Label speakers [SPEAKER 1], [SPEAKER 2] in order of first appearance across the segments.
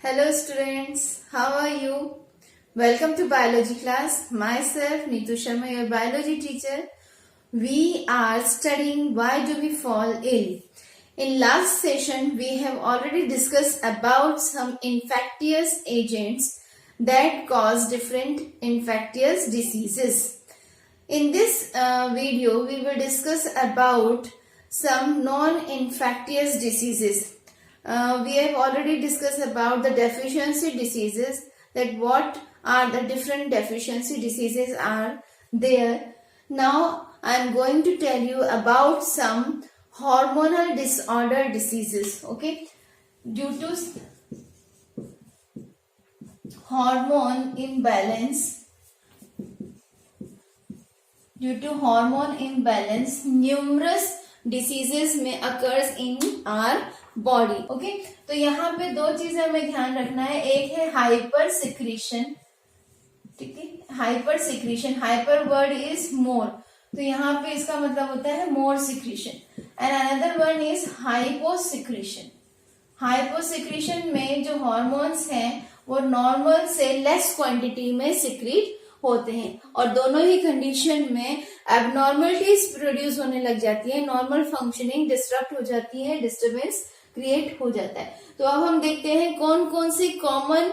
[SPEAKER 1] Hello students, how are you? Welcome to biology class. Myself Neetu Sharma, your biology teacher. We are studying why do we fall ill. In last session, we have already discussed about some infectious agents that cause different infectious diseases. In this video, we will discuss about some non-infectious diseases. We have already discussed about the deficiency diseases, that what are the different deficiency diseases are there. Now I am going to tell you about some hormonal disorder diseases. Okay, due to hormone imbalance, numerous diseases may occurs in our body. Okay, तो यहाँ पे दो चीजें हमें ध्यान रखना है. एक है हाइपर सिक्रीशन. ठीक है, hyper secretion, hyper word is more, तो यहाँ पे इसका मतलब होता है more secretion. And another one is hyposecretion. Hyposecretion में जो हॉर्मोन्स हैं वो नॉर्मल से लेस क्वांटिटी में सिक्रीट होते हैं, और दोनों ही कंडीशन में एबनॉर्मलिटीज प्रोड्यूस होने लग जाती है, नॉर्मल फंक्शनिंग डिस्टर्ब हो जाती है, डिस्टर्बेंस क्रिएट हो जाता है. तो अब हम देखते हैं कौन कौन सी कॉमन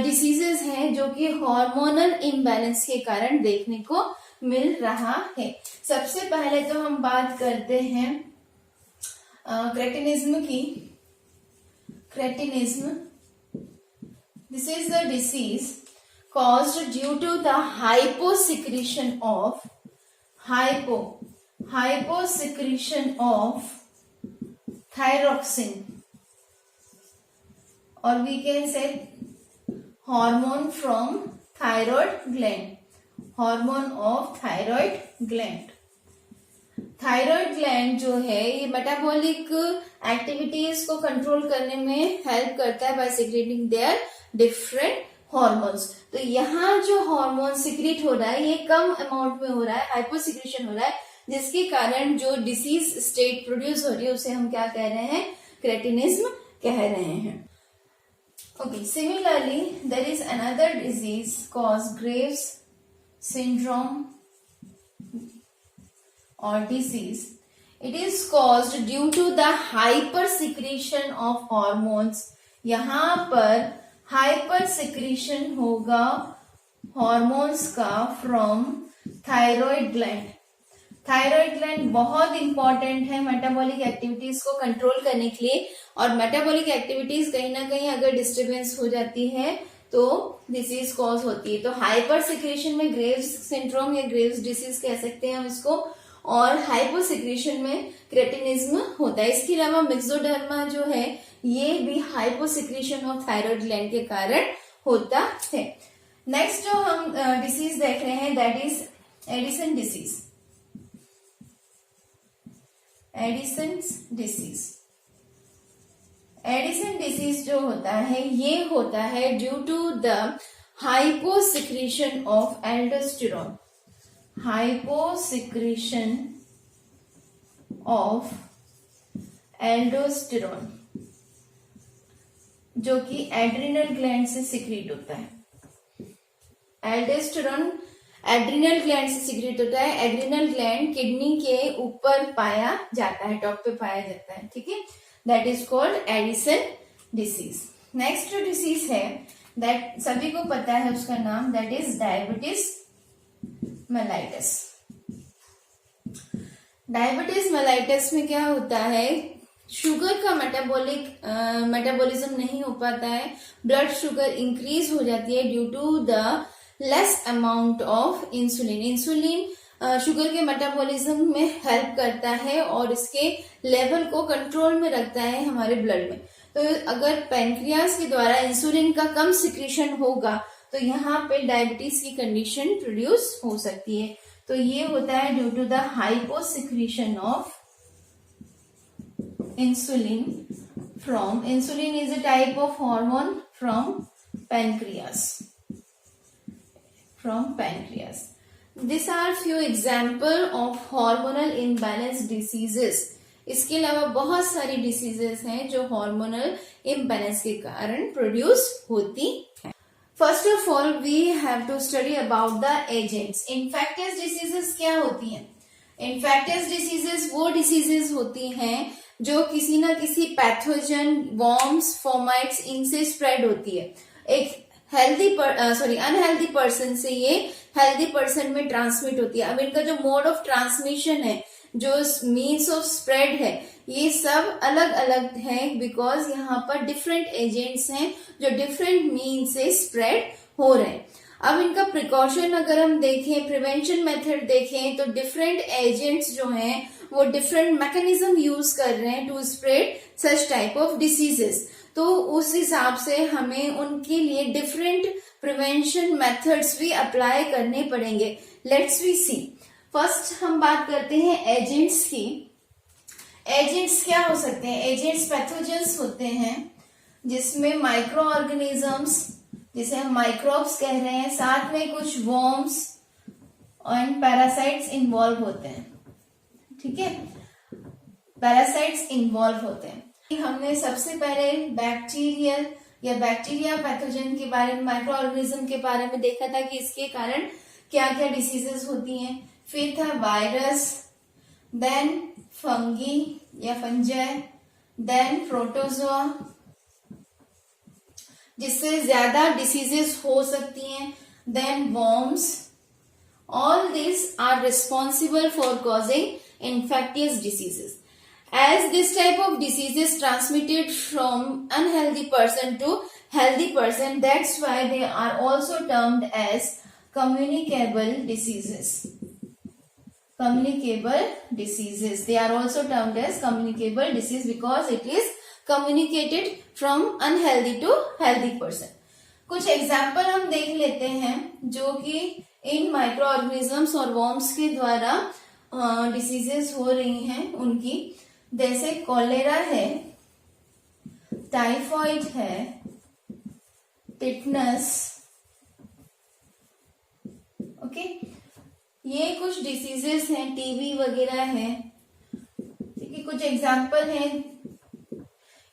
[SPEAKER 1] डिसीजेस हैं जो कि हार्मोनल इम्बैलेंस के कारण देखने को मिल रहा है. सबसे पहले तो हम बात करते हैं क्रेटिनिज्म की. Cretinism, this is the disease caused due to the hyposecretion of thyroxine, or we can say hormone from thyroid gland. Hormone of thyroid gland. Thyroid gland जो है ये मेटाबॉलिक एक्टिविटीज को कंट्रोल करने में हेल्प करता है by secreting their different hormones. तो यहाँ जो हार्मोन सिक्रेट हो रहा है ये कम अमाउंट में हो रहा है, हाइपोसिक्रेशन हो रहा है, जिसके कारण जो डिसीज स्टेट प्रोड्यूस हो रही है उसे हम क्या कह रहे हैं, क्रेटिनिज्म कह रहे हैं. Okay, similarly there is another disease कॉज Graves syndrome or disease. It is caused due to the hyper secretion of hormones. यहाँ पर हाइपर सिक्रीशन होगा हॉर्मोन्स का from thyroid gland. Thyroid gland बहुत इंपॉर्टेंट है मेटाबॉलिक एक्टिविटीज को control करने के लिए, और मेटाबॉलिक एक्टिविटीज कहीं ना कहीं अगर डिस्टर्बेंस हो जाती है तो डिसीज कॉज होती है. तो हाइपर सिक्रेशन में ग्रेव्स सिंड्रोम या ग्रेव्स डिसीज कह सकते हैं हम इसको, और हाइपोसिक्रेशन में क्रेटिनिज्म होता है. इसके अलावा मिक्सोडर्मा जो है ये भी हाइपोसिक्रेशन ऑफ थायराइड ग्लैंड के कारण होता है. नेक्स्ट जो हम डिसीज देख रहे हैं that is Addison disease. Addison disease जो होता है ये होता है due to the hyposecretion of aldosterone. Hyposecretion of aldosterone जो कि एड्रिनल ग्लैंड से सिक्रीट होता है. एल्डोस्टेरोन एड्रिनल ग्लैंड से सिक्रीट होता है. एड्रिनल ग्लैंड किडनी के ऊपर पाया जाता है, टॉप पे पाया जाता है. ठीक है, that is called Edison disease. Next जो डिसीज है दैट सभी को पता है उसका नाम, that is diabetes mellitus. Diabetes mellitus में क्या होता है, शुगर का मेटाबॉलिज्म नहीं हो पाता है, ब्लड शुगर इंक्रीज हो जाती है due to the less amount of insulin. Insulin sugar के मेटाबॉलिज्म में हेल्प करता है और इसके लेवल को कंट्रोल में रखता है हमारे ब्लड में. तो अगर पैंक्रियास के द्वारा इंसुलिन का कम सिक्रीशन होगा तो यहाँ पे डायबिटीज की कंडीशन प्रोड्यूस हो सकती है. तो ये होता है due to the hyposecretion of insulin from, insulin is a type of hormone from pancreas. These are few example of hormonal imbalance diseases इसके अलावा बहुत सारी डिसीजेस हैं जो हार्मोनल इम्बैलेंस के कारण प्रोड्यूस होती हैं। First of all we have to study about the agents. Infectious diseases क्या होती हैं? इन्फेक्टियस डिसीजेस वो डिसीजेस होती हैं जो किसी ना किसी पैथोजन, वॉर्म्स, फोमाइट्स इनसे स्प्रेड होती है। एक अनहेल्दी पर्सन से ये हेल्दी पर्सन में ट्रांसमिट होती है। अब इनका जो मोड ऑफ ट्रांसमिशन है, जो मीन्स ऑफ स्प्रेड है, ये सब अलग अलग है बिकॉज यहाँ पर डिफरेंट एजेंट्स हैं जो डिफरेंट मीन से स्प्रेड हो रहे हैं। अब इनका प्रिकॉशन अगर हम देखें, प्रिवेंशन मेथड देखें, तो डिफरेंट एजेंट्स जो हैं वो डिफरेंट मैकेनिज्म यूज कर रहे हैं to spread such type of diseases. तो उस हिसाब से हमें उनके लिए डिफरेंट प्रिवेंशन मेथड्स भी अप्लाई करने पड़ेंगे। Let's we C. फर्स्ट हम बात करते हैं एजेंट्स की। एजेंट्स क्या हो सकते हैं? एजेंट्स पैथोजेंस होते हैं जिसमें माइक्रो ऑर्गेनिजम्स, जिसे हम माइक्रोब्स कह रहे हैं, साथ में कुछ वर्म्स एंड पैरासाइट्स इन्वॉल्व होते हैं। ठीक है, पैरासाइट्स इन्वॉल्व होते हैं। हमने सबसे पहले बैक्टीरिया पैथोजन के बारे में, माइक्रो ऑर्गेनिज्म के बारे में देखा था कि इसके कारण क्या क्या डिसीजेस होती हैं। फिर था वायरस, देन फंगी या फंजाई, देन प्रोटोजोआ जिससे ज्यादा डिसीजेस हो सकती हैं, then worms. All this are responsible for causing infectious diseases. As this type of disease is transmitted from unhealthy person to healthy person, that's why they are also termed as communicable diseases. Communicable diseases. They are also termed as communicable disease because it is communicated from unhealthy to healthy person. कुछ example हम देख लेते हैं जो कि इन micro organisms और worms के द्वारा डिसीजेस हो रही हैं उनकी। जैसे कॉलेरा है, टाइफॉइड है, टिटनस। ओके, ये कुछ डिसीजेस हैं, टीबी वगैरह है। ठीक है, कुछ एग्जाम्पल हैं।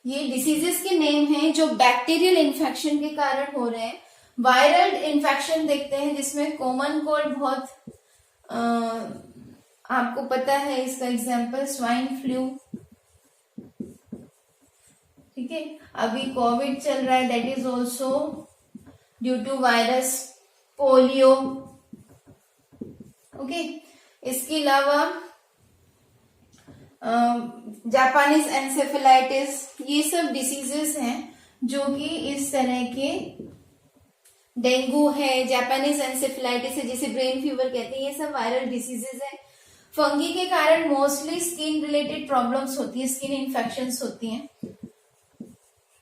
[SPEAKER 1] ये डिसीजेस के नेम हैं जो बैक्टीरियल इन्फेक्शन के कारण हो रहे हैं। वायरल इन्फेक्शन देखते हैं जिसमें कॉमन कोल्ड बहुत आपको पता है, इसका एग्जाम्पल स्वाइन फ्लू। ठीक है, अभी कोविड चल रहा है, that is also due to virus. Polio. Okay, इसके अलावा जापानीज एन्सेफेलाइटिस, ये सब डिसीजेस हैं जो कि इस तरह के, डेंगू है, जापानीज एन्सेफेलाइटिस है जिसे ब्रेन फीवर कहते हैं, ये सब वायरल डिसीजेस हैं। फंगी के कारण मोस्टली स्किन रिलेटेड प्रॉब्लम्स होती है, स्किन इन्फेक्शंस होती हैं।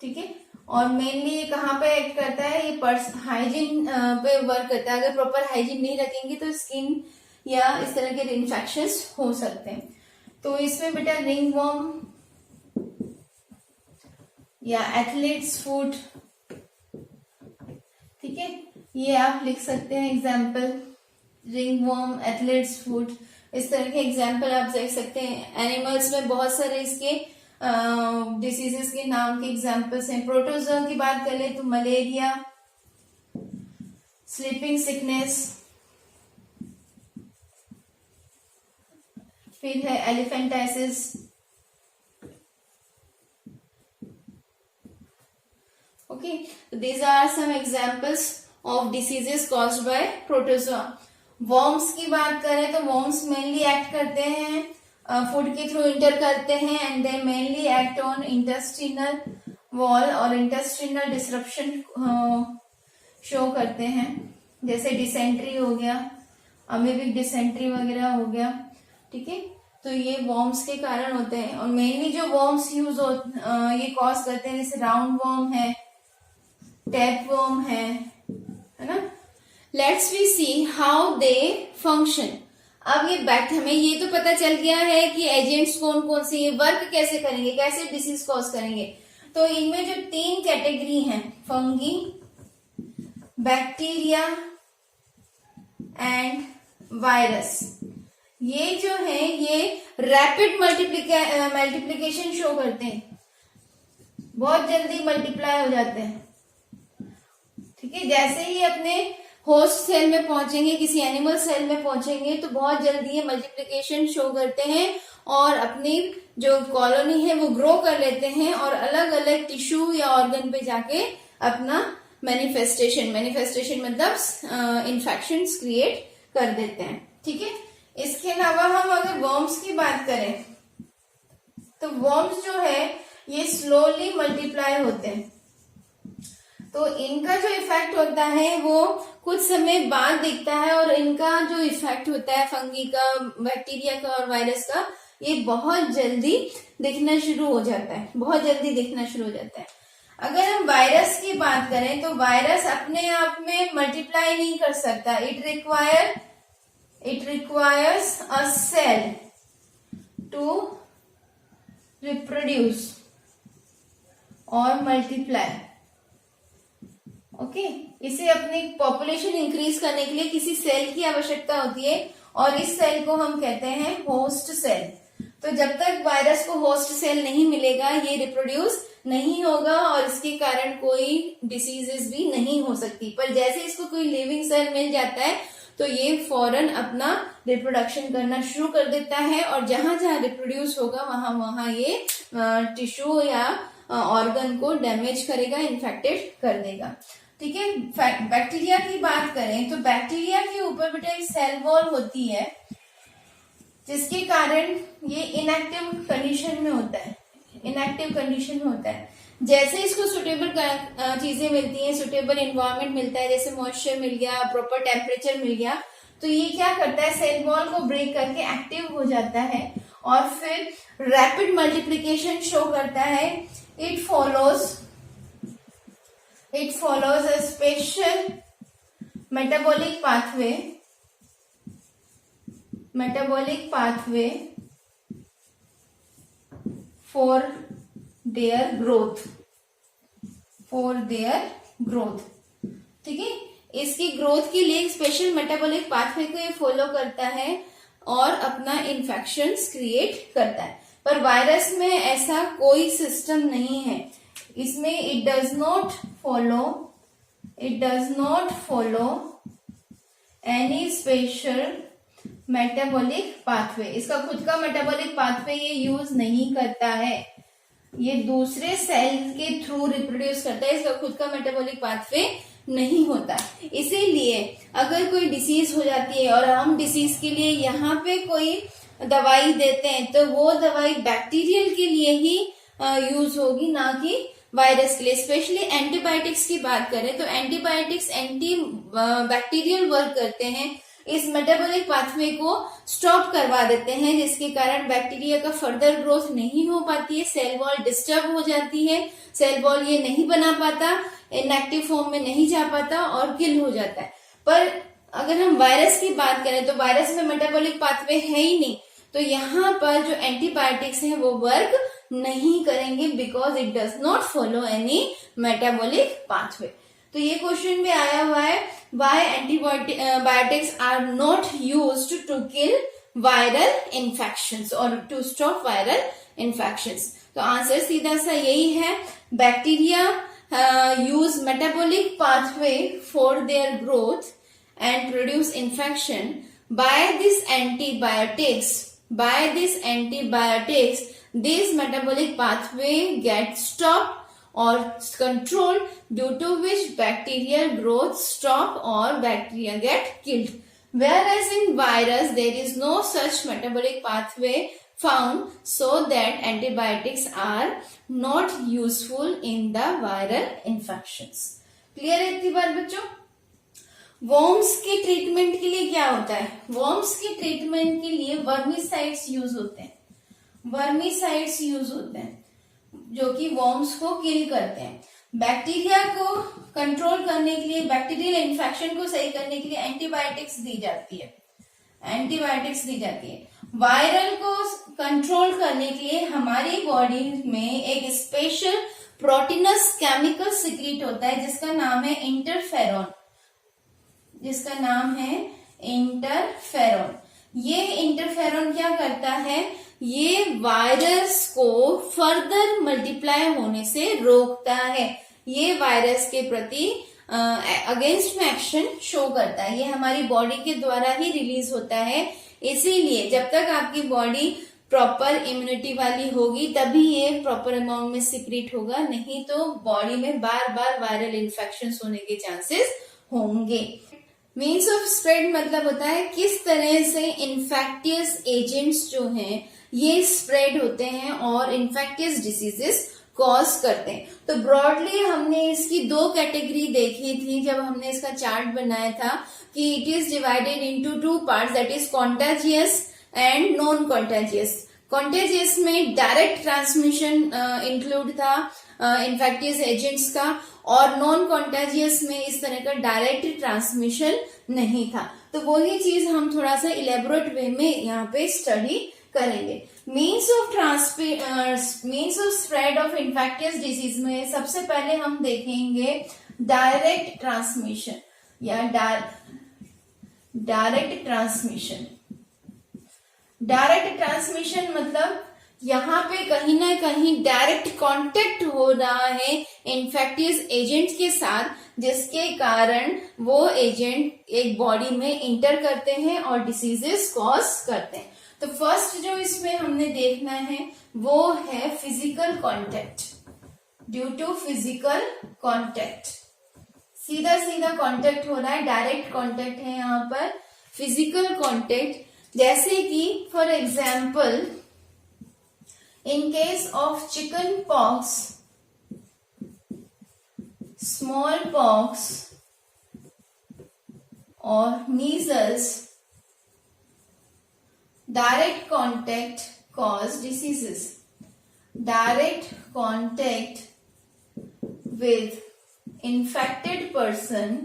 [SPEAKER 1] ठीक है, और मेनली ये कहाँ पे एक्ट करता है? ये हाइजीन पे वर्क करता है। अगर प्रॉपर हाइजीन नहीं रखेंगे तो स्किन या इस तरह के इन्फेक्शंस हो सकते हैं। तो इसमें बेटा रिंग वर्म या एथलीट्स फुट, ठीक है, ये आप लिख सकते हैं example. Ring worm, athletes foot, इस तरह के एग्जाम्पल आप देख सकते हैं। एनिमल्स में बहुत सारे इसके डिसीजेस के नाम के एग्जाम्पल्स हैं। प्रोटोजोआ की बात कर ले तो मलेरिया, स्लीपिंग सिकनेस, फिर है elephantiasis. Okay, these are some examples of diseases caused by protozoa. Worms की बात करें तो वर्म्स मेनली एक्ट करते हैं फूड के थ्रू इंटर करते हैं and they mainly act on intestinal wall और इंटेस्टिनल डिसरप्शन शो करते हैं। जैसे डिसेंट्री हो गया, अमीबिक डिसेंट्री वगैरह हो गया। ठीक है, तो ये वर्म्स के कारण होते हैं और मेनली जो वर्म्स यूज ये कॉज करते हैं, जैसे राउंड वर्म है, टैप वर्म है ना। Let's we see how they function. अब ये हमें ये तो पता चल गया है कि एजेंट्स कौन कौन से, ये वर्क कैसे करेंगे, कैसे डिसीज कॉज करेंगे। तो इनमें जो 3 कैटेगरी हैं, फंगी, बैक्टीरिया एंड वायरस, ये जो है ये रैपिड मल्टीप्लीकेशन शो करते हैं, बहुत जल्दी मल्टीप्लाई हो जाते हैं। ठीक है, जैसे ही अपने होस्ट सेल में पहुंचेंगे, किसी एनिमल सेल में पहुंचेंगे तो बहुत जल्दी ये मल्टीप्लिकेशन शो करते हैं और अपनी जो कॉलोनी है वो ग्रो कर लेते हैं और अलग अलग टिश्यू या ऑर्गन पे जाके अपना मैनिफेस्टेशन मतलब इन्फेक्शंस क्रिएट कर देते हैं। ठीक है, इसके अलावा हम अगर वर्म्स की बात करें तो वर्म्स जो है ये स्लोली मल्टीप्लाई होते हैं, तो इनका जो इफेक्ट होता है वो कुछ समय बाद दिखता है और इनका जो इफेक्ट होता है फंगी का, बैक्टीरिया का और वायरस का, ये बहुत जल्दी दिखना शुरू हो जाता है, बहुत जल्दी दिखना शुरू हो जाता है। अगर हम वायरस की बात करें तो वायरस अपने आप में मल्टीप्लाई नहीं कर सकता, it requires a cell to reproduce और मल्टीप्लाई। ओके, इसे अपनी पॉपुलेशन इंक्रीज करने के लिए किसी सेल की आवश्यकता होती है और इस सेल को हम कहते हैं होस्ट सेल। तो जब तक वायरस को होस्ट सेल नहीं मिलेगा ये रिप्रोड्यूस नहीं होगा और इसके कारण कोई डिसीजेस भी नहीं हो सकती। पर जैसे इसको कोई लिविंग सेल मिल जाता है तो ये फौरन अपना रिप्रोडक्शन करना शुरू कर देता है और जहां जहां रिप्रोड्यूस होगा वहां वहां ये टिश्यू या ऑर्गन को डैमेज करेगा, इन्फेक्टेड कर देगा। ठीक है, बैक्टीरिया की बात करें तो बैक्टीरिया के ऊपर बेटा एक सेल वॉल होती है जिसके कारण ये इनएक्टिव कंडीशन में होता है, इनएक्टिव कंडीशन में होता है। जैसे इसको सुटेबल चीजें मिलती हैं, सुटेबल एनवायरनमेंट मिलता है, जैसे मॉइस्चर मिल गया, प्रॉपर टेम्परेचर मिल गया, तो ये क्या करता है सेल वॉल को ब्रेक करके एक्टिव हो जाता है और फिर रैपिड मल्टीप्लिकेशन शो करता है। It follows a special metabolic pathway for their growth। ठीक है, इसकी ग्रोथ के लिए एक स्पेशल मेटाबॉलिक पाथवे को ये फॉलो करता है और अपना इन्फेक्शंस क्रिएट करता है। पर वायरस में ऐसा कोई सिस्टम नहीं है, इसमें it does not follow any special metabolic pathway. इसका खुद का मेटाबॉलिक पाथवे ये यूज नहीं करता है, ये दूसरे सेल के थ्रू रिप्रोड्यूस करता है, इसका खुद का मेटाबॉलिक पाथवे नहीं होता। इसीलिए अगर कोई डिसीज हो जाती है और हम डिसीज के लिए यहाँ पे कोई दवाई देते हैं तो वो दवाई बैक्टीरियल के लिए ही यूज होगी, ना कि वायरस के लिए। स्पेशली एंटीबायोटिक्स की बात करें तो एंटीबायोटिक्स एंटी बैक्टीरियल वर्क करते हैं, इस मेटाबॉलिक पाथवे को स्टॉप करवा देते हैं जिसके कारण बैक्टीरिया का फर्दर ग्रोथ नहीं हो पाती है, सेल वॉल डिस्टर्ब हो जाती है, सेल वॉल ये नहीं बना पाता, इनएक्टिव फॉर्म में नहीं जा पाता और किल हो जाता है। पर अगर हम वायरस की बात करें तो वायरस में मेटाबॉलिक पाथवे है ही नहीं, तो यहाँ पर जो एंटीबायोटिक्स हैं वो वर्क नहीं करेंगे because it does not follow any metabolic pathway. तो ये क्वेश्चन भी आया हुआ है, why antibiotics are not used to kill viral infections और टू स्टॉप वायरल इन्फेक्शंस। तो आंसर सीधा सा यही है, bacteria use metabolic pathway for their growth and produce infection. By these antibiotics, this metabolic pathway gets stopped or controlled, due to which bacterial growth stop or bacteria get killed. Whereas in virus there is no such metabolic pathway found, so that antibiotics are not useful in the viral infections. Clear है इतनी बात बच्चों? Worms के treatment के लिए क्या होता है? वर्म्स के ट्रीटमेंट के लिए वर्मीसाइड्स यूज होते हैं, जो कि वर्म्स को किल करते हैं। बैक्टीरिया को कंट्रोल करने के लिए, बैक्टीरियल इन्फेक्शन को सही करने के लिए एंटीबायोटिक्स दी जाती है। वायरल को कंट्रोल करने के लिए हमारी बॉडी में एक स्पेशल प्रोटीनस केमिकल सिक्रीट होता है जिसका नाम है इंटरफेरॉन। ये इंटरफेरॉन क्या करता है, ये वायरस को फर्दर मल्टीप्लाई होने से रोकता है, ये वायरस के प्रति अगेंस्ट में एक्शन शो करता है, ये हमारी बॉडी के द्वारा ही रिलीज होता है। इसीलिए जब तक आपकी बॉडी प्रॉपर इम्यूनिटी वाली होगी तभी ये प्रॉपर अमाउंट में सिक्रीट होगा, नहीं तो बॉडी में बार बार वायरल इन्फेक्शन होने के चांसेस होंगे। मीन्स ऑफ स्प्रेड मतलब होता है किस तरह से इन्फेक्टियस एजेंट्स जो हैं ये स्प्रेड होते हैं और इन्फेक्टियस डिसीजेस कॉज करते हैं। तो ब्रॉडली हमने इसकी दो कैटेगरी देखी थी जब हमने इसका चार्ट बनाया था कि it is divided into two parts, that is contagious and non contagious. Contagious में डायरेक्ट ट्रांसमिशन इंक्लूड था इन्फेक्टियस एजेंट्स का, और नॉन कॉन्टेजियस में इस तरह का डायरेक्ट ट्रांसमिशन नहीं था। तो वही चीज हम थोड़ा सा इलेबोरेट वे में यहाँ पे स्टडी करेंगे। Means of spread of infectious disease में सबसे पहले हम देखेंगे डायरेक्ट ट्रांसमिशन या डायरेक्ट ट्रांसमिशन। डायरेक्ट ट्रांसमिशन मतलब यहाँ पे कहीं ना कहीं डायरेक्ट कांटेक्ट हो रहा है इन्फेक्टियस एजेंट के साथ, जिसके कारण वो एजेंट एक बॉडी में इंटर करते हैं और डिसीजेस कॉज करते हैं। तो फर्स्ट जो इसमें हमने देखना है वो है physical contact. Due to physical contact, सीधा सीधा कांटेक्ट हो रहा है, डायरेक्ट कांटेक्ट है यहाँ पर फिजिकल कांटेक्ट। जैसे कि for example in case of chicken pox, smallpox or measles, direct contact cause diseases. Direct contact with infected person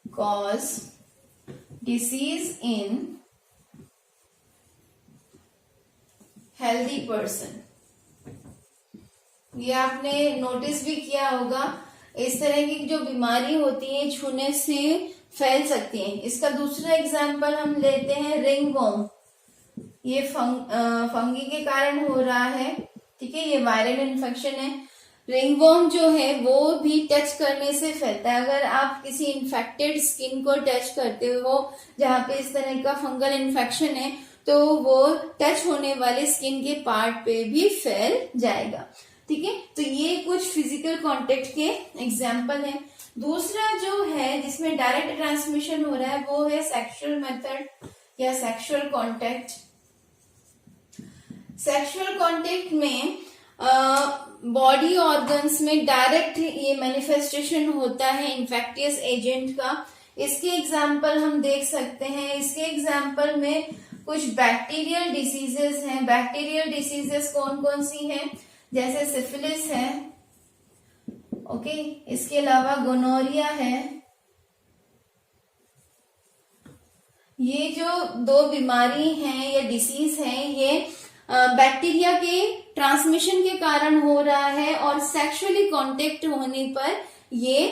[SPEAKER 1] cause disease in healthy person. ये आपने नोटिस भी किया होगा, इस तरह की जो बीमारी होती है छूने से फैल सकती है। इसका दूसरा एग्जांपल हम लेते हैं रिंगवॉर्म। ये फंगी के कारण हो रहा है, ठीक है, ये वायरल इन्फेक्शन है। रिंगवॉर्म जो है वो भी टच करने से फैलता है। अगर आप किसी इन्फेक्टेड स्किन को टच करते हो जहाँ पे इस तरह का फंगल इन्फेक्शन है तो वो टच होने वाले स्किन के पार्ट पे भी फैल जाएगा, ठीक है। तो ये कुछ फिजिकल कांटेक्ट के एग्जांपल हैं। दूसरा जो है जिसमें डायरेक्ट ट्रांसमिशन हो रहा है वो है सेक्सुअल मेथड या सेक्सुअल कांटेक्ट। सेक्सुअल कांटेक्ट में बॉडी ऑर्गन्स में डायरेक्ट ये मैनिफेस्टेशन होता है इन्फेक्टियस एजेंट का। इसके एग्जाम्पल हम देख सकते हैं। इसके एग्जाम्पल में कुछ बैक्टीरियल डिसीजेस हैं। बैक्टीरियल डिसीजेस कौन कौन सी हैं, जैसे सिफिलिस है, ओके, इसके अलावा गोनोरिया है। ये जो दो बीमारी हैं या डिसीज हैं ये बैक्टीरिया के ट्रांसमिशन के कारण हो रहा है और सेक्सुअली कांटेक्ट होने पर ये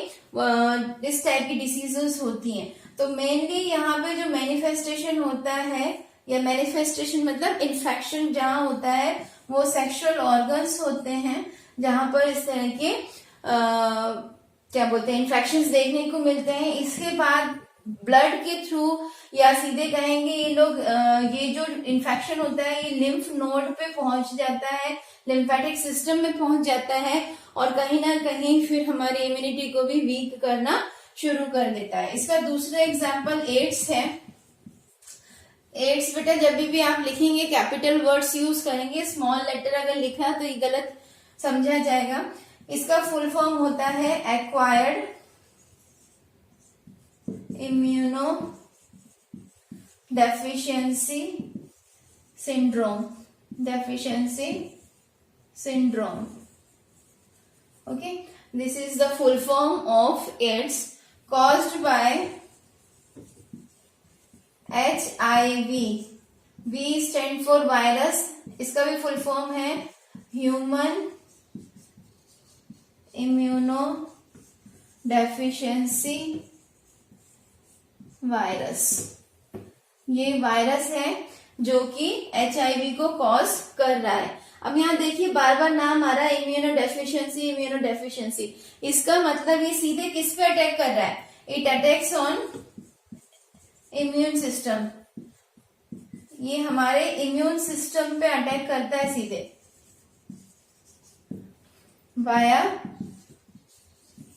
[SPEAKER 1] इस टाइप की डिसीजेस होती हैं। तो मेनली यहाँ पे जो मैनिफेस्टेशन होता है या मैनिफेस्टेशन मतलब इन्फेक्शन जहाँ होता है वो सेक्सुअल ऑर्गन्स होते हैं जहां पर इस तरह के क्या बोलते हैं इन्फेक्शंस देखने को मिलते हैं। इसके बाद ब्लड के थ्रू या सीधे कहेंगे ये लोग ये जो इन्फेक्शन होता है ये लिम्फ नोड पे पहुंच जाता है, लिम्फेटिक सिस्टम में पहुंच जाता है और कहीं ना कहीं फिर हमारी इम्यूनिटी को भी वीक करना शुरू कर देता है। इसका दूसरा एग्जाम्पल एड्स है। एड्स बेटा जब भी आप लिखेंगे कैपिटल वर्ड्स यूज करेंगे, स्मॉल लेटर अगर लिखा तो ये गलत समझा जाएगा। इसका फुल फॉर्म होता है acquired immuno deficiency syndrome. Deficiency syndrome, okay, this is the full form of AIDS caused by HIV। V stand for virus, इसका भी फुल फॉर्म है ह्यूमन इम्यूनो डेफिशिएंसी वायरस, ये वायरस है जो कि HIV को कॉज कर रहा है। अब यहाँ देखिए बार बार नाम आ रहा है इम्यूनोडेफिशिएंसी, इम्यूनोडेफिशिएंसी। इसका मतलब ये सीधे किस पे अटैक कर रहा है? It attacks on immune system. ये हमारे इम्यून सिस्टम पे अटैक करता है सीधे वाया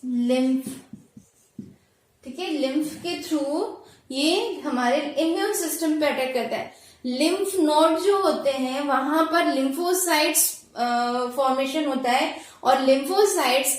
[SPEAKER 1] लिम्फ। ठीक है, लिम्फ के थ्रू ये हमारे इम्यून सिस्टम पे अटैक करता है। लिम्फ नोड जो होते हैं वहां पर लिम्फोसाइट्स फॉर्मेशन होता है और लिम्फोसाइट्स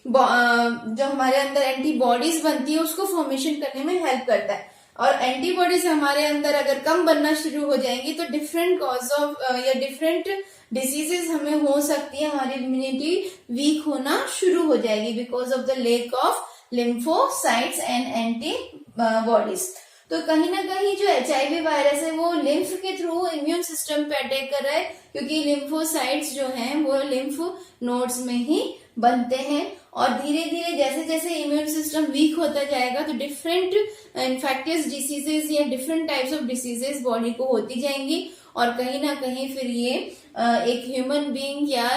[SPEAKER 1] जो हमारे अंदर एंटीबॉडीज बनती है उसको फॉर्मेशन करने में हेल्प करता है। और एंटीबॉडीज हमारे अंदर अगर कम बनना शुरू हो जाएंगी तो डिफरेंट कॉज ऑफ या डिफरेंट डिसीजेस हमें हो सकती है, हमारी इम्यूनिटी वीक होना शुरू हो जाएगी because of the lack of lymphocytes and antibodies. तो कहीं ना कहीं जो HIV वायरस है वो लिम्फ के थ्रू इम्यून सिस्टम पे अटैक कर रहा है, क्योंकि लिम्फोसाइट्स जो हैं वो लिम्फ नोड्स में ही बनते हैं। और धीरे धीरे जैसे जैसे इम्यून सिस्टम वीक होता जाएगा तो डिफरेंट इन्फेक्टियस डिसीजेस या different types of diseases body को होती जाएंगी और कहीं ना कहीं फिर ये एक ह्यूमन बीइंग या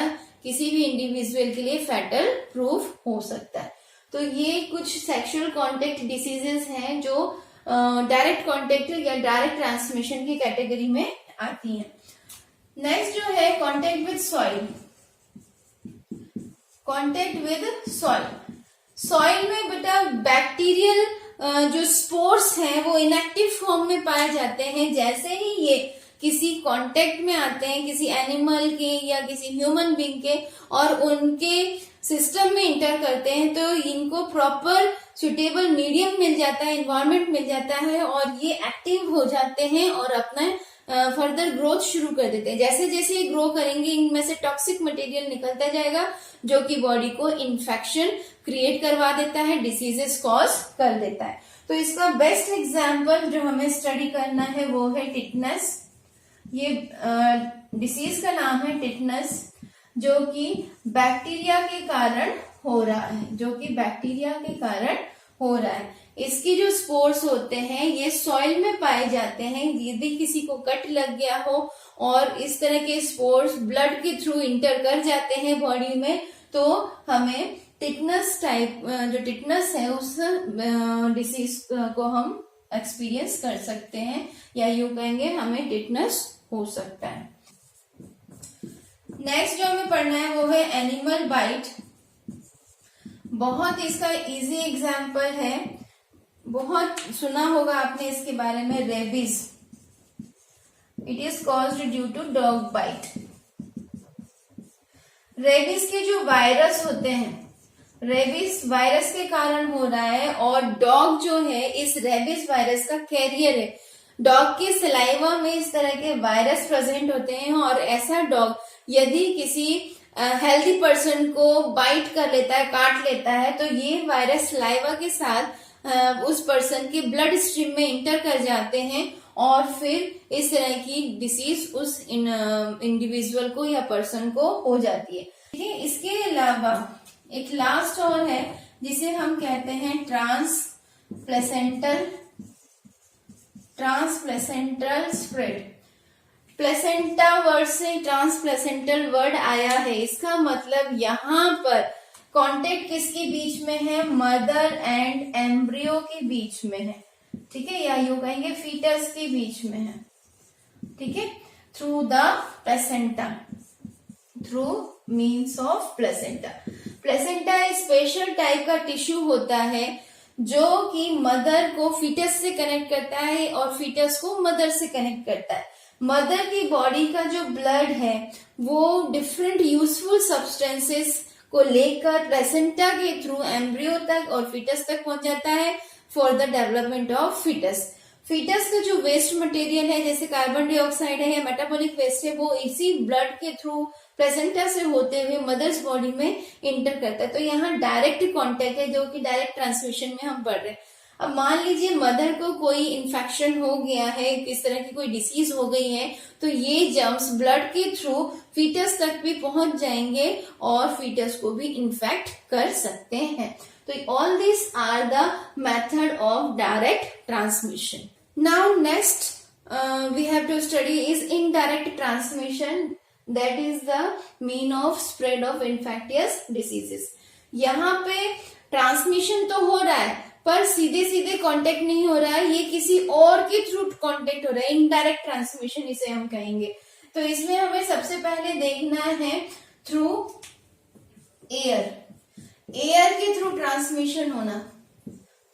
[SPEAKER 1] किसी भी इंडिविजुअल के लिए फैटल प्रूफ हो सकता है। तो ये कुछ सेक्सुअल कॉन्टेक्ट डिसीजेस हैं जो डायरेक्ट कॉन्टेक्ट या डायरेक्ट ट्रांसमिशन की कैटेगरी में आती हैं। नेक्स्ट जो है contact with soil. Contact with soil, soil में बेटा बैक्टीरियल जो स्पोर्स हैं वो इनएक्टिव फॉर्म में पाए जाते हैं। जैसे ही ये किसी कांटेक्ट में आते हैं किसी एनिमल के या किसी ह्यूमन बीइंग के और उनके सिस्टम में इंटर करते हैं तो इनको प्रॉपर सुटेबल मीडियम मिल जाता है, इन्वायरमेंट मिल जाता है और ये एक्टिव हो जाते हैं और अपना फर्दर ग्रोथ शुरू कर देते हैं। जैसे जैसे ये ग्रो करेंगे इनमें से टॉक्सिक मटेरियल निकलता जाएगा जो कि बॉडी को इन्फेक्शन क्रिएट करवा देता है, डिसीजेस कॉज कर देता है। तो इसका बेस्ट एग्जाम्पल जो हमें स्टडी करना है वो है टिटनस। ये डिसीज का नाम है टिटनस जो कि बैक्टीरिया के कारण हो रहा है, जो कि बैक्टीरिया के कारण हो रहा है। इसकी जो स्पोर्स होते हैं ये सॉइल में पाए जाते हैं। यदि किसी को कट लग गया हो और इस तरह के स्पोर्स ब्लड के थ्रू इंटर कर जाते हैं बॉडी में तो हमें टिटनस टाइप जो टिटनस है उस डिसीज को हम एक्सपीरियंस कर सकते हैं या यूं कहेंगे हमें टिटनस हो सकता है। नेक्स्ट जो हमें पढ़ना है वो है एनिमल बाइट। बहुत इसका इजी एग्जाम्पल है, बहुत सुना होगा आपने इसके बारे में, rabies. It is caused due to dog bite. Rabies के जो वायरस होते हैं रेबीज वायरस के कारण हो रहा है और डॉग जो है इस रेबीज वायरस का कैरियर है। डॉग के सलाइवा में इस तरह के वायरस प्रेजेंट होते हैं और ऐसा डॉग यदि किसी हेल्दी पर्सन को बाइट कर लेता है, काट लेता है तो ये वायरस सलाइवा के साथ उस पर्सन के ब्लड स्ट्रीम में इंटर कर जाते हैं और फिर इस तरह की डिसीज उस इंडिविजुअल को या पर्सन को हो जाती है। ठीक है, इसके अलावा एक लास्ट और है जिसे हम कहते हैं ट्रांसप्लेसेंटल स्प्रेड। प्लेसेंटा वर्ड से ट्रांसप्लेसेंटल वर्ड आया है। इसका मतलब यहाँ पर कांटेक्ट किसके बीच में है? मदर एंड एम्ब्रियो के बीच में है। ठीक है, या यूं कहेंगे फीटस के बीच में है। ठीक है, through the placenta, through means of placenta. Placenta special type का टिश्यू होता है जो कि मदर को फीटस से कनेक्ट करता है और फीटस को मदर से कनेक्ट करता है। मदर की बॉडी का जो ब्लड है वो डिफरेंट यूजफुल सब्सटेंसेस को लेकर प्लेसेंटा के थ्रू एम्ब्रियो तक और फीटस तक पहुंच जाता है for the development of foetus. Foetus का जो वेस्ट मटेरियल है जैसे कार्बन डाइऑक्साइड है या मेटाबॉलिक वेस्ट है वो इसी ब्लड के थ्रू प्लेसेंटा से होते हुए मदर्स बॉडी में इंटर करता है। तो यहाँ डायरेक्ट कॉन्टेक्ट है जो कि डायरेक्ट ट्रांसमिशन में हम पढ़ रहे हैं। अब मान लीजिए मदर को कोई इन्फेक्शन हो गया है, किस तरह की कोई डिसीज हो गई है, तो ये जर्म्स ब्लड के थ्रू फीटस तक भी पहुंच जाएंगे और फीटस को भी इन्फेक्ट कर सकते हैं। तो all this are the method of direct transmission. Now next we have to study is indirect transmission, that is the mean of spread of infectious diseases। यहाँ पे ट्रांसमिशन तो हो रहा है पर सीधे सीधे कांटेक्ट नहीं हो रहा है, ये किसी और के थ्रू कांटेक्ट हो रहा है, इनडायरेक्ट ट्रांसमिशन इसे हम कहेंगे। तो इसमें हमें सबसे पहले देखना है थ्रू एयर, एयर के थ्रू ट्रांसमिशन होना,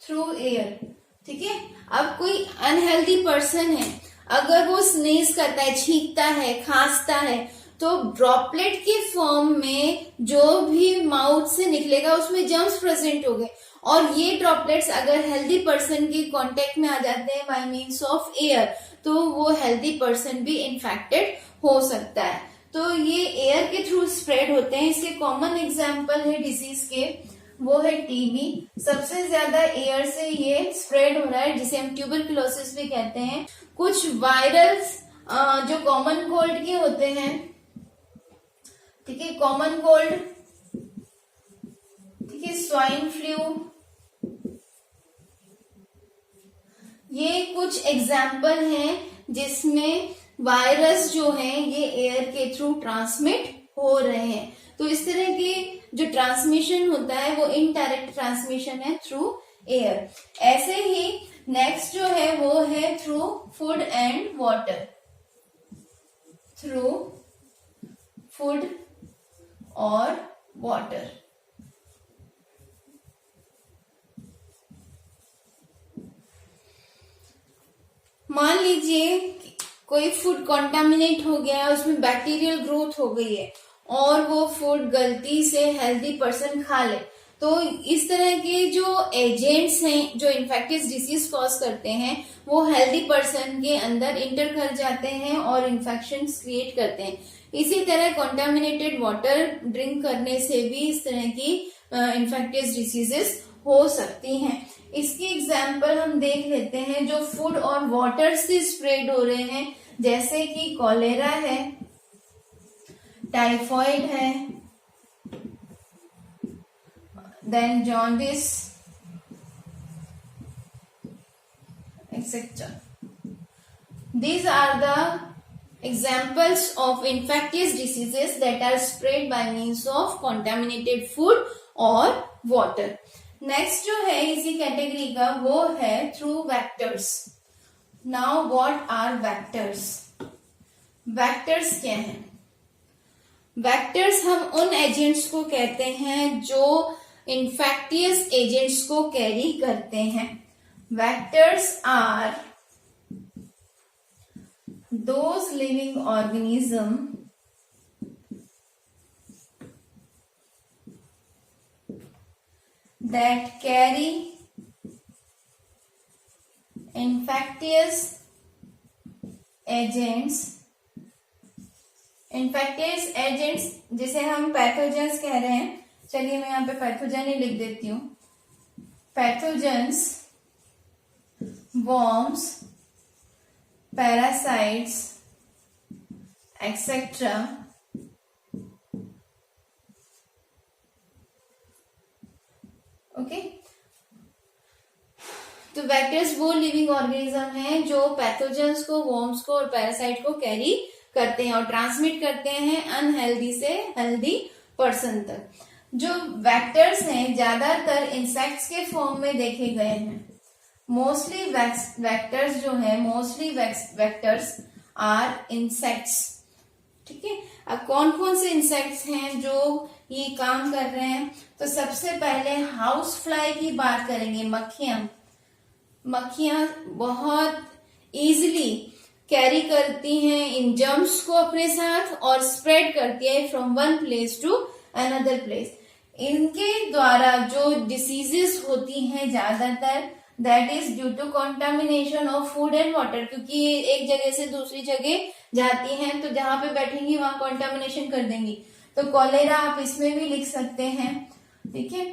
[SPEAKER 1] थ्रू एयर, ठीक है। अब कोई अनहेल्दी पर्सन है, अगर वो स्नीज करता है, छींकता है, खांसता है, तो ड्रॉपलेट के फॉर्म में जो भी माउथ से निकलेगा उसमें जर्म्स प्रेजेंट हो गए, और ये ड्रॉपलेट्स अगर हेल्दी पर्सन के कांटेक्ट में आ जाते हैं बाय मीन्स ऑफ एयर, तो वो हेल्दी पर्सन भी इन्फेक्टेड हो सकता है। तो ये एयर के थ्रू स्प्रेड होते हैं। इसके कॉमन एग्जाम्पल है डिजीज के, वो है टीबी। सबसे ज्यादा एयर से ये स्प्रेड हो रहा है, जिसे हम ट्यूबरकुलोसिस भी कहते हैं। कुछ वायरल्स जो कॉमन कोल्ड के होते हैं, ठीक है, कॉमन कोल्ड, ठीक है, स्वाइन फ्लू, ये कुछ एग्जाम्पल हैं जिसमें वायरस जो हैं ये एयर के थ्रू ट्रांसमिट हो रहे हैं। तो इस तरह के जो ट्रांसमिशन होता है वो इनडायरेक्ट ट्रांसमिशन है थ्रू एयर। ऐसे ही नेक्स्ट जो है वो है through food and water, through food और वाटर। मान लीजिए कोई फूड कंटामिनेट हो गया है, उसमें बैक्टीरियल ग्रोथ हो गई है और वो फूड गलती से हेल्दी पर्सन खा ले, तो इस तरह के जो एजेंट्स हैं जो इन्फेक्टियस डिसीज कॉज करते हैं वो हेल्दी पर्सन के अंदर इंटर कर जाते हैं और इन्फेक्शन क्रिएट करते हैं। इसी तरह कंटामिनेटेड वाटर ड्रिंक करने से भी इस तरह की इन्फेक्टियस डिसीजेस हो सकती हैं। इसकी एग्जाम्पल हम देख लेते हैं जो फूड और वाटर से स्प्रेड हो रहे हैं, जैसे कि कॉलेरा है, टाइफॉइड है, then jaundice etc. These are the examples of infectious diseases that are spread by means of contaminated food or water. Next जो है इसी कैटेगरी का वो है through vectors. Now what are vectors? Vectors क्या हैं? वेक्टर्स हम उन एजेंट्स को कहते हैं जो इन्फेक्टियस एजेंट्स को कैरी करते हैं। Vectors are those living organism that carry infectious agents, infectious agents जिसे हम पैथोजेंस कह रहे हैं। चलिए मैं यहाँ पे पैथोजन ही लिख देती हूँ। Pathogens, worms, parasites, etc. Okay तो वेक्टर्स वो लिविंग ऑर्गेनिज्म हैं जो पैथोजेंस को, वॉर्म्स को और पैरासाइट को कैरी करते हैं और ट्रांसमिट करते हैं अनहेल्दी से हेल्दी पर्सन तक। जो वेक्टर्स हैं ज्यादातर इंसेक्ट्स के फॉर्म में देखे गए हैं। मोस्टली वेक्टर्स जो है, मोस्टली वेक्टर्स आर इंसेक्ट्स, ठीक है। अब कौन कौन से इंसेक्ट्स हैं जो ये काम कर रहे हैं? तो सबसे पहले हाउस फ्लाई की बात करेंगे। मक्खियां बहुत इजीली कैरी करती हैं इन जर्म्स को अपने साथ और स्प्रेड करती है from one place to another place. इनके द्वारा जो डिसीजेस होती हैं ज्यादातर that is due to contamination of food and water, क्योंकि ये एक जगह से दूसरी जगह जाती हैं तो जहां पे बैठेंगी वहां कंटामिनेशन कर देंगी। तो कॉलेरा आप इसमें भी लिख सकते हैं, ठीक है।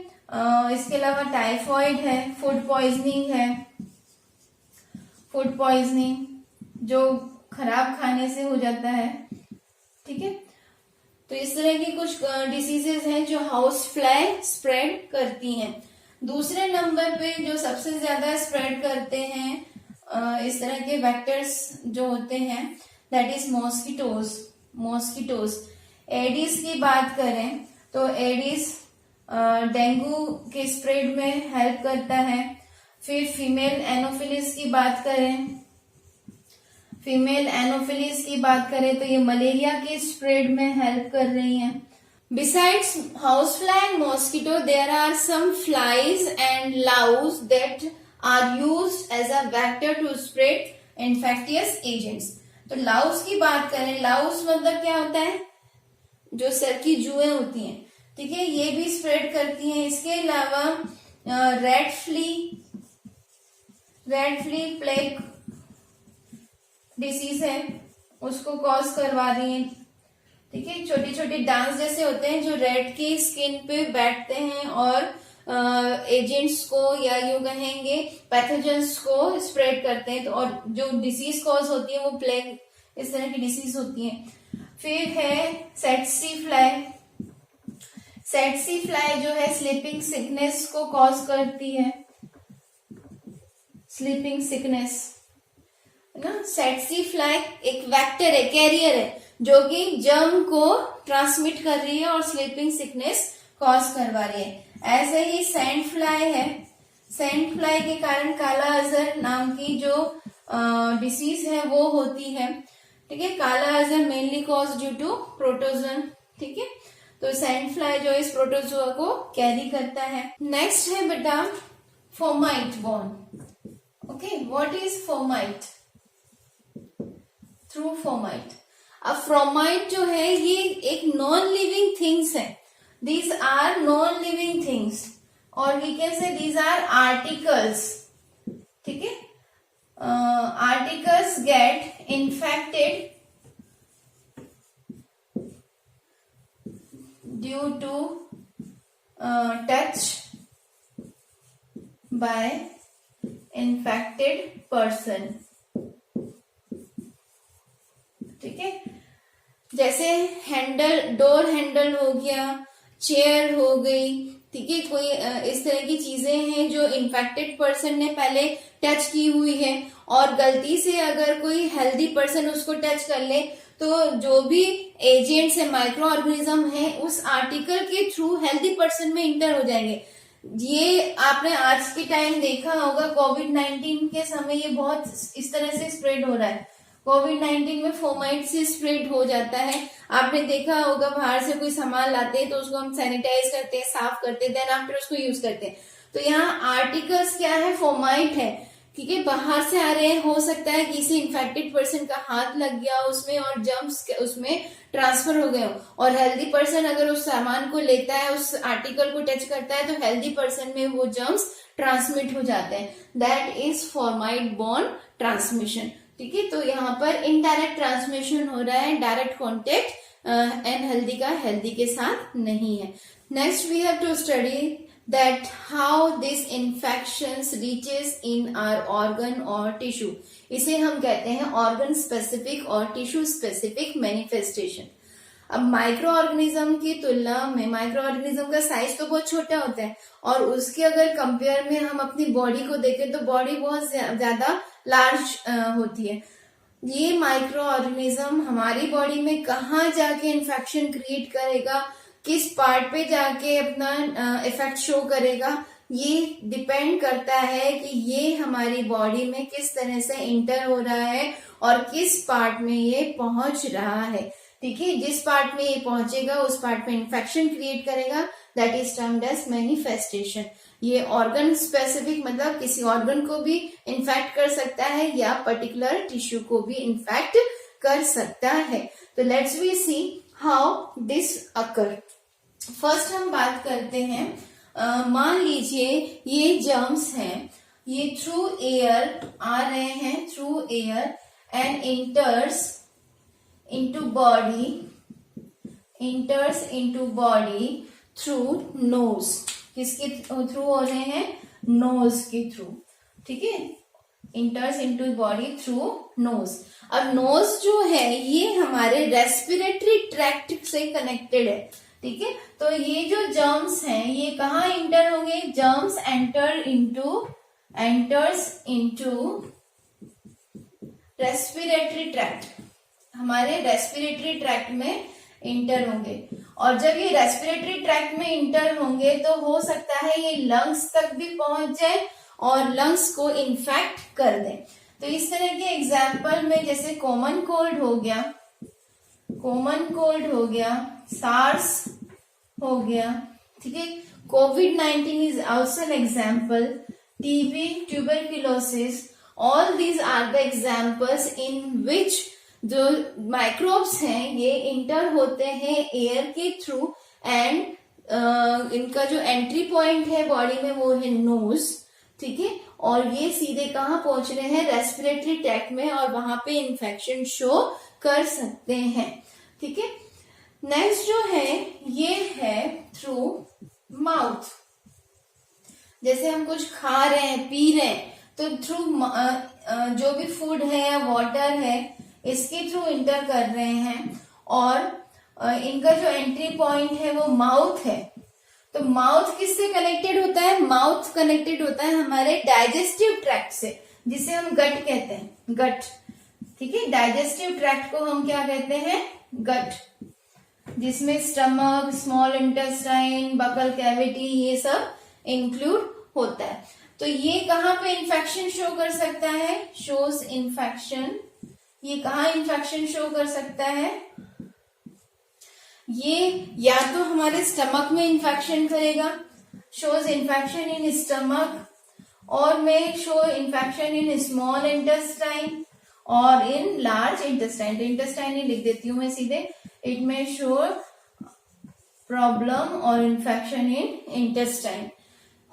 [SPEAKER 1] इसके अलावा टाइफॉइड है, फूड पॉइजनिंग है, फूड पॉइजनिंग जो खराब खाने से हो जाता है, ठीक है। तो इस तरह की कुछ डिसीजेज हैं जो हाउस फ्लाई स्प्रेड करती हैं। दूसरे नंबर पे जो सबसे ज्यादा स्प्रेड करते हैं इस तरह के वेक्टर्स जो होते हैं, दैट इज मॉस्किटोज। एडिस की बात करें तो एडिस डेंगू के स्प्रेड में हेल्प करता है। फिर फीमेल एनोफिलिस की बात करें तो ये मलेरिया के स्प्रेड में हेल्प कर रही हैं। Besides housefly and mosquito, there are some flies and louse that are used as a vector to spread infectious agents. तो लाउस की बात करें, लाउस मतलब क्या होता है, जो सर की जुएं होती हैं, ठीक है, ये भी स्प्रेड करती हैं। इसके अलावा रेड फ्ली प्लेग डिसीज है, उसको कॉज करवा रही है, ठीक है। छोटी छोटी डांस जैसे होते हैं जो रेड की स्किन पे बैठते हैं और एजेंट्स को या यूं कहेंगे पैथोजेंस को स्प्रेड करते हैं। तो और जो डिसीज कॉज होती है वो प्लेग, इस तरह की डिसीज होती है। फिर है सेट्सी फ्लाई जो है स्लीपिंग सिकनेस को कॉज करती है, स्लीपिंग सिकनेस है ना। सेट्सी फ्लाई एक वेक्टर है, कैरियर है, जो कि जर्म को ट्रांसमिट कर रही है और स्लीपिंग सिकनेस कॉज करवा रही है। ऐसे ही सैंड फ्लाई है, सैंड फ्लाई के कारण काला अजहर नाम की जो डिसीज है वो होती है, ठीक है। Kala azar mainly cause due to protozoan, ठीक है। तो सैंड फ्लाई जो इस प्रोटोजोआ को कैरी करता है। नेक्स्ट है बेटा fomite borne. Okay, what is fomite? Through fomite. अब फोमाइट जो है ये एक नॉन लिविंग थिंग्स है, these are non living things, और we can say these are articles, ठीक है। Articles get infected due to touch by infected person, ठीक है। जैसे हैंडल, डोर हैंडल हो गया, चेयर हो गई, ठीक है। कोई इस तरह की चीजें हैं जो इन्फेक्टेड पर्सन ने पहले टच की हुई है, और गलती से अगर कोई हेल्दी पर्सन उसको टच कर ले तो जो भी एजेंट्स है, माइक्रो ऑर्गेनिज्म है, उस आर्टिकल के थ्रू हेल्दी पर्सन में इंटर हो जाएंगे। ये आपने आज के टाइम देखा होगा, कोविड-19 के समय ये बहुत इस तरह से स्प्रेड हो रहा है। कोविड-19 में फोमाइट से स्प्रेड हो जाता है। आपने देखा होगा बाहर से कोई सामान लाते हैं तो उसको हम सैनिटाइज करते हैं, साफ करते हैं, देन आफ्टर उसको यूज करते हैं। तो यहाँ आर्टिकल्स क्या है, फोमाइट है, ठीक है। बाहर से आ रहे हैं, हो सकता है किसी इन्फेक्टेड पर्सन का हाथ लग गया उसमें और जर्म्स उसमें ट्रांसफर हो गए हो, और हेल्दी पर्सन अगर उस सामान को लेता है, उस आर्टिकल को टच करता है, तो हेल्दी पर्सन में वो जर्म्स ट्रांसमिट हो जाते हैं। That is fomite born transmission, ठीक है। तो यहाँ पर इनडायरेक्ट ट्रांसमिशन हो रहा है, डायरेक्ट कॉन्टेक्ट अनहेल्दी का हेल्दी के साथ नहीं है। Next we have to study that how this infections reaches in our organ or tissue. इसे हम कहते हैं organ specific और tissue specific manifestation. अब माइक्रो ऑर्गेनिज्म की तुलना में माइक्रो ऑर्गेनिज्म का साइज तो बहुत छोटा होता है, और उसके अगर कंपेयर में हम अपनी बॉडी को देखें तो बॉडी बहुत ज्यादा लार्ज होती है। ये माइक्रो ऑर्गेनिज्म हमारी बॉडी में कहाँ जाके इन्फेक्शन क्रिएट करेगा, किस पार्ट पे जाके अपना इफेक्ट शो करेगा, ये डिपेंड करता है कि ये हमारी बॉडी में किस तरह से इंटर हो रहा है और किस पार्ट में ये पहुंच रहा है, ठीक है। जिस पार्ट में ये पहुंचेगा उस पार्ट में इन्फेक्शन क्रिएट करेगा, that is termed as manifestation. ये ऑर्गन स्पेसिफिक मतलब किसी ऑर्गन को भी इन्फेक्ट कर सकता है या पर्टिकुलर टिश्यू को भी इन्फेक्ट कर सकता है। तो let's we see how this occur. First हम बात करते हैं, मान लीजिए ये जर्म्स हैं, ये थ्रू एयर आ रहे हैं, through air and इंटर्स into body, through nose, किसके थ्रू हो रहे हैं? नोज के थ्रू, ठीक है, इंटर्स इनटू बॉडी थ्रू नोज। अब नोज जो है ये हमारे रेस्पिरेटरी ट्रैक्ट से कनेक्टेड है, ठीक है। तो ये जो जर्म्स हैं ये कहाँ इंटर होंगे? Germs enters into respiratory tract, हमारे रेस्पिरेटरी ट्रैक्ट में इंटर होंगे। और जब ये रेस्पिरेटरी ट्रैक्ट में इंटर होंगे तो हो सकता है ये लंग्स तक भी पहुंच जाए और लंग्स को इन्फेक्ट कर दें। तो इस तरह के एग्जाम्पल में जैसे कॉमन कोल्ड हो गया, सार्स हो गया, ठीक है, COVID-19 is also an example, TB, tuberculosis, all these are the examples in which जो माइक्रोब्स हैं ये इंटर होते हैं एयर के थ्रू एंड इनका जो एंट्री पॉइंट है बॉडी में वो है नोज, ठीक है, और ये सीधे कहाँ पहुंच रहे हैं? रेस्पिरेटरी ट्रैक्ट में, और वहां पे इन्फेक्शन शो कर सकते हैं, ठीक है। नेक्स्ट जो है ये है थ्रू माउथ। जैसे हम कुछ खा रहे हैं, पी रहे हैं, तो थ्रू जो भी फूड है या वाटर है इसके थ्रू इंटर कर रहे हैं, और इनका जो एंट्री पॉइंट है वो माउथ है। तो माउथ किससे कनेक्टेड होता है? माउथ कनेक्टेड होता है हमारे डाइजेस्टिव ट्रैक्ट से, जिसे हम गट कहते हैं, गट, ठीक है। डाइजेस्टिव ट्रैक्ट को हम क्या कहते हैं? गट, जिसमें stomach, small intestine, buccal cavity ये सब इंक्लूड होता है। तो ये कहाँ पे इन्फेक्शन शो कर सकता है? Shows infection. ये कहाँ इन्फेक्शन शो कर सकता है? ये या तो हमारे स्टमक में इन्फेक्शन करेगा, शोज इन्फेक्शन इन स्टमक, और में show infection in small intestine और इन लार्ज इंटेस्टाइन। तो इंटेस्टाइन ही लिख देती हूं मैं सीधे, इट में शो प्रॉब्लम और इन्फेक्शन इन इंटेस्टाइन।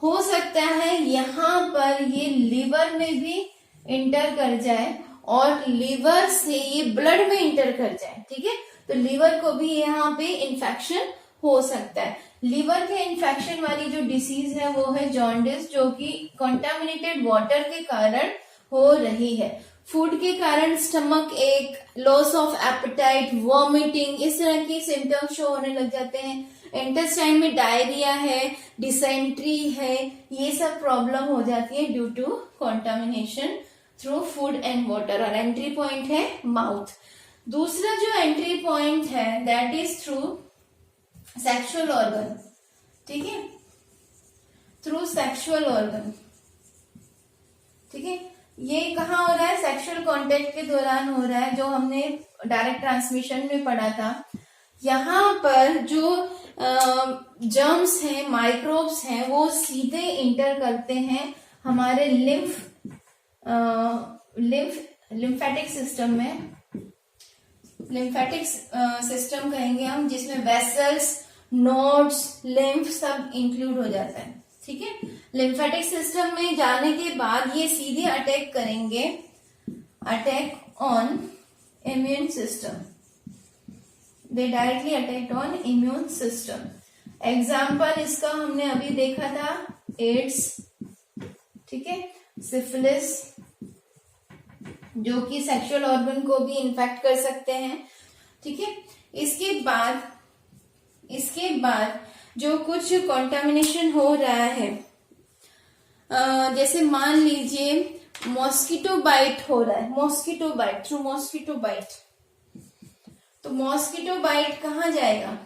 [SPEAKER 1] हो सकता है यहाँ पर ये लिवर में भी इंटर कर जाए और लिवर से ये ब्लड में इंटर कर जाए, ठीक है। तो लिवर को भी यहाँ पे इन्फेक्शन हो सकता है। लिवर के इन्फेक्शन वाली जो डिसीज है वो है जॉन्डिस, जो कि कंटामिनेटेड वाटर के कारण हो रही है। फूड के कारण स्टमक एक, लॉस ऑफ एपेटाइट, वॉमिटिंग, इस तरह की सिम्टम्स शो होने लग जाते हैं। इंटेस्टाइन में डायरिया है, डिसेंट्री है, ये सब प्रॉब्लम हो जाती है due to contamination through food and water, और एंट्री पॉइंट है माउथ। दूसरा जो एंट्री पॉइंट है that is through sexual organ, ठीक है, थ्रू सेक्सुअल ऑर्गन, ठीक है। ये कहाँ हो रहा है? सेक्सुअल कांटेक्ट के दौरान हो रहा है, जो हमने डायरेक्ट ट्रांसमिशन में पढ़ा था। यहाँ पर जो जर्म्स हैं, माइक्रोब्स हैं, वो सीधे इंटर करते हैं हमारे लिम्फेटिक सिस्टम में, लिम्फेटिक सिस्टम कहेंगे हम, जिसमें वेसल्स, नोड्स, लिम्फ सब इंक्लूड हो जाता है, ठीक है। लिम्फेटिक सिस्टम में जाने के बाद ये सीधे अटैक करेंगे, attack on immune system, they directly attack on immune system. Example इसका हमने अभी देखा था, एड्स, ठीक है, सिफिलिस, जो कि सेक्सुअल ऑर्गन को भी इन्फेक्ट कर सकते हैं, ठीक है। इसके बाद जो कुछ कंटामिनेशन हो रहा है, जैसे मान लीजिए मॉस्किटो बाइट हो रहा है, mosquito bite, through mosquito bite, तो मॉस्किटो बाइट कहाँ जाएगा?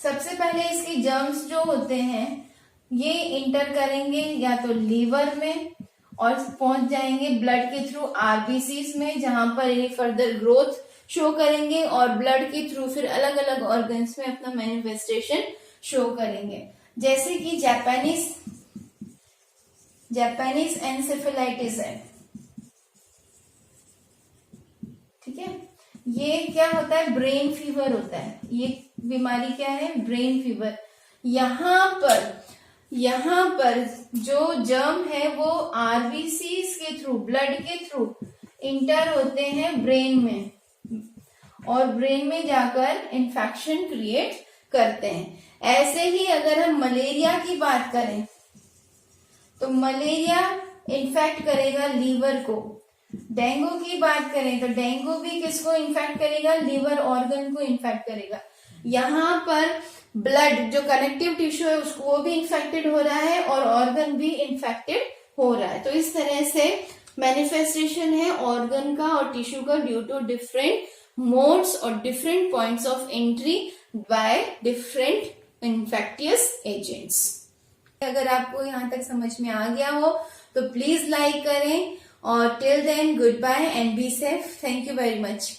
[SPEAKER 1] सबसे पहले इसके जर्म्स जो होते हैं ये इंटर करेंगे या तो लीवर में और पहुंच जाएंगे ब्लड के थ्रू आरबीसीज में, जहां पर ये फर्दर ग्रोथ शो करेंगे, और ब्लड के थ्रू फिर अलग अलग ऑर्गन्स में अपना मैनिफेस्टेशन शो करेंगे। जैसे कि जापानीज एनसेफेलाइटिस है, ठीक है। ये क्या होता है? ब्रेन फीवर होता है। ये बीमारी क्या है? Brain fever. यहाँ पर जो जर्म है वो आरबीसीज के थ्रू, ब्लड के थ्रू इंटर होते हैं ब्रेन में, और ब्रेन में जाकर इन्फेक्शन क्रिएट करते हैं। ऐसे ही अगर हम मलेरिया की बात करें तो मलेरिया इन्फेक्ट करेगा लीवर को। डेंगू की बात करें तो डेंगू भी किसको इन्फेक्ट करेगा, लीवर ऑर्गन को इन्फेक्ट करेगा। यहाँ पर ब्लड जो कनेक्टिव टिश्यू है उसको वो भी इन्फेक्टेड हो रहा है और ऑर्गन भी इन्फेक्टेड हो रहा है। तो इस तरह से मैनिफेस्टेशन है ऑर्गन का और टिश्यू का ड्यू टू डिफरेंट मोड्स और different points of entry by different infectious agents. अगर आपको यहाँ तक समझ में आ गया हो तो प्लीज लाइक करें और till then good bye and be safe. Thank you very much.